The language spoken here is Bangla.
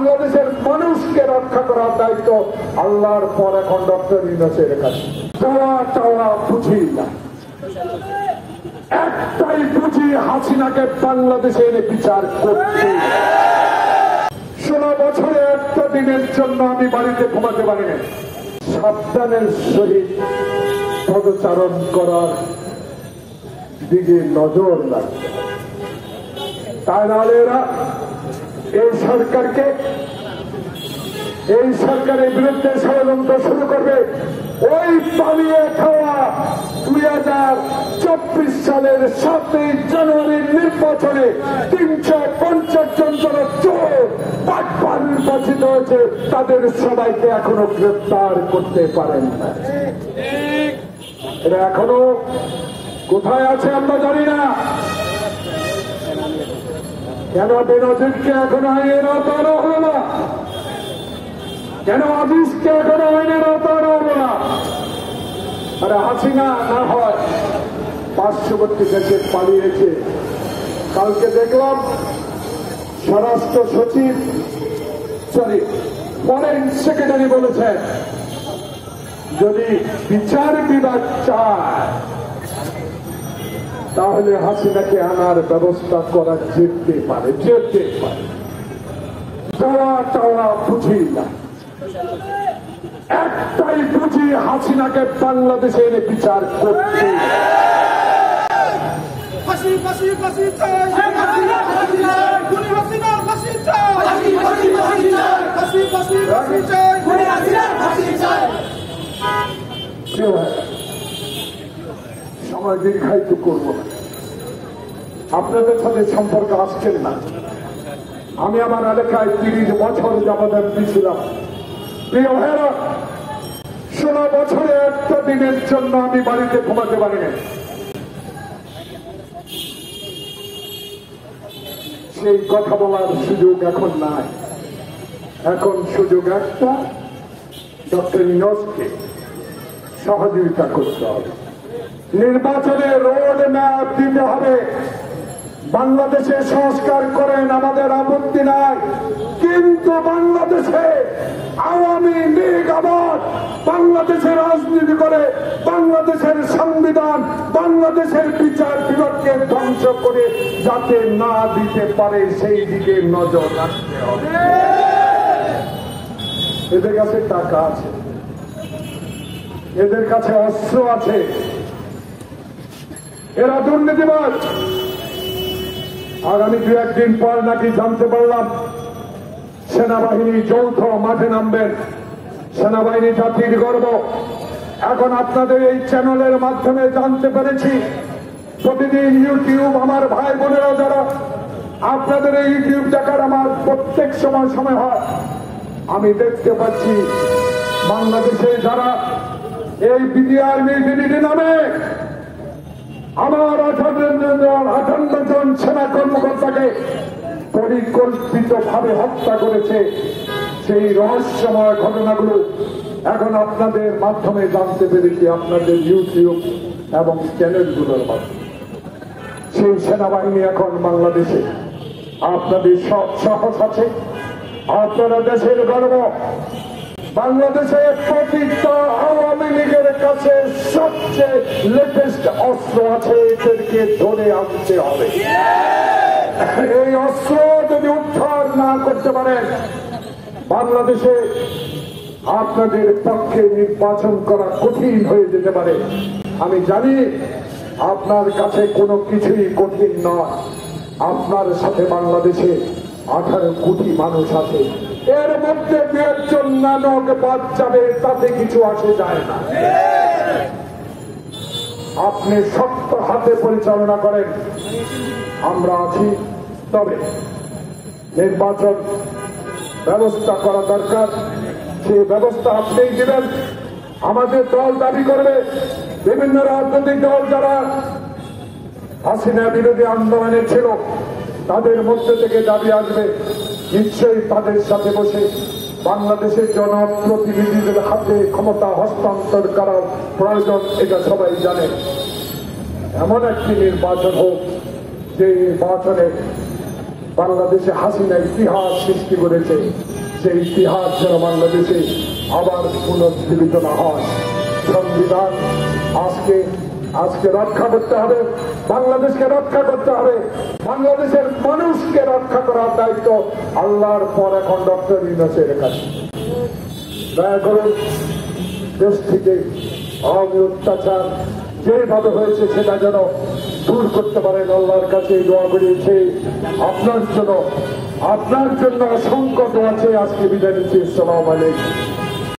বাংলাদেশের মানুষকে রক্ষা করার দায়িত্ব আল্লাহর পর এখন ডক্টর ইউনূসের কাছে। দোয়া চাওয়া বুঝি না, একটাই বুঝি, হাসিনাকে বাংলাদেশে এনে বিচার করতে। 16 বছরে একটা দিনের জন্য আমি বাড়িতে ঘুমাতে পারি না। সাবধানের সহিত পদচারণ করার দিকে নজর রাখতে, তাই নাহলে এরা এই সরকারের বিরুদ্ধে ষড়যন্ত্র শুরু করবে। ওই পালিয়ে খাওয়া 2024 সালের 7ই জানুয়ারির নির্বাচনে 350 জন যারা চোর বাটপার নির্বাচিত হয়েছে তাদের সবাইকে এখনো গ্রেফতার করতে পারেন না। এরা এখনো কোথায় আছে আমরা জানি না। কেন বেনজিরকে এখনো আইনের আওতায় হলো না? কেন আজিজকে এখনো আইনের আওতায় হলো না? আরে হাসিনা না হয় পার্শ্ববর্তী দেশে পালিয়েছে। কালকে দেখলাম স্বরাষ্ট্র সচিব ফরেন সেক্রেটারি বলেছেন যদি বিচার বিভাগ চায় তাহলে হাসিনাকে আনার ব্যবস্থা করা যেতে পারে। দোয়া চাওয়া বুঝি না, একটাই বুঝি, হাসিনাকে বাংলাদেশে এনে বিচার করতে। সময় দীর্ঘায়িত করবো না, আপনাদের সাথে সম্পর্ক আসছেন না। আমি আমার এলাকায় 30 বছর যাবত এমপি ছিলাম। প্রিয় ভাইরা, 16 বছরে একটা দিনের জন্য আমি বাড়িতে ঘুমাতে পারি না। সেই কথা বলার সুযোগ এখন নাই। এখন সুযোগ একটা, ডক্টর ইউনূসকে সহযোগিতা করতে হবে, নির্বাচনে রোড ম্যাপ দিতে হবে। বাংলাদেশে সংস্কার করেন, আমাদের আপত্তি নাই, কিন্তু বাংলাদেশে আওয়ামী লীগ আবার বাংলাদেশে রাজনীতি করে বাংলাদেশের সংবিধান, বাংলাদেশের বিচার বিভাগকে ধ্বংস করে যাতে না দিতে পারে সেই দিকে নজর রাখতে হবে। এদের কাছে টাকা আছে, এদের কাছে অস্ত্র আছে, এরা দুর্নীতিবাজ। আগামী 2-1 দিন পর নাকি জানতে পারলাম সেনাবাহিনী যৌথ মাঠে নামবেন। সেনাবাহিনী জাতির গর্ব। এখন আপনাদের এই চ্যানেলের মাধ্যমে জানতে পেরেছি, প্রতিদিন ইউটিউব আমার ভাই বোনেরা যারা আপনাদের এই ইউটিউব দেখার আমার প্রত্যেক সময় হয়, আমি দেখতে পাচ্ছি বাংলাদেশে যারা এই বিডিআর মিলিটারি নামে আমার 58 জন সেনা কর্মকর্তাকে পরিকল্পিত ভাবে হত্যা করেছে, সেই রহস্যময় ঘটনাগুলো এখন আপনাদের মাধ্যমে জানতে পেরেছি, আপনাদের ইউটিউব এবং চ্যানেলগুলোর মাধ্যমে। সেই সেনাবাহিনী এখন বাংলাদেশে। আপনাদের সব সাহস আছে, আপনারা দেশের গর্ব। বাংলাদেশে প্রতিটা আওয়ামী লীগের কাছে সবচেয়ে লেটেস্ট অস্ত্র আছে, এদেরকে ধরে আনতে হবে। এই অস্ত্র যদি উদ্ধার না করতে পারেন, বাংলাদেশে আপনাদের পক্ষে নির্বাচন করা কঠিন হয়ে যেতে পারে। আমি জানি আপনার কাছে কোনো কিছুই কঠিন নয়। আপনার সাথে বাংলাদেশে 18 কোটি মানুষ আছে, এর মধ্যে 2 জন নানক বাদ যাবে, তাতে কিছু আসে যায় না। আপনি শক্ত হাতে পরিচালনা করেন, আমরা আছি। তবে নির্বাচন ব্যবস্থা করা দরকার, সেই ব্যবস্থা আপনিই দিবেন। আমাদের দল দাবি করবে, বিভিন্ন রাজনৈতিক দল যারা হাসিনা বিরোধী আন্দোলনে ছিল তাদের মধ্যে থেকে দাবি আসবে, নিশ্চয়ই তাদের সাথে বসে বাংলাদেশের জনপ্রতিনিধিদের হাতে ক্ষমতা হস্তান্তর করার প্রয়োজন, এটা সবাই জানে। এমন একটি নির্বাচন হোক যে নির্বাচনে বাংলাদেশে হাসিনা ইতিহাস সৃষ্টি করেছে, সেই ইতিহাস যেন বাংলাদেশে আবার পুনর্জীবিত না হয়। সংবিধান আজকে রক্ষা করতে হবে, বাংলাদেশকে রক্ষা করতে হবে, বাংলাদেশের মানুষকে রক্ষা করার দায়িত্ব আল্লাহর পর এখন ডক্টর ইউনূসের কাছে। দয়া করুন দেশ থেকে আওয়ামী অত্যাচার যেভাবে হয়েছে সেটা যেন দূর করতে পারেন, আল্লাহর কাছে দোয়া করিয়েছে। আপনার জন্য অসংখ্য দোয়া আছে। আজকে বিদায় নিচ্ছি। আসসালামু আলাইকুম।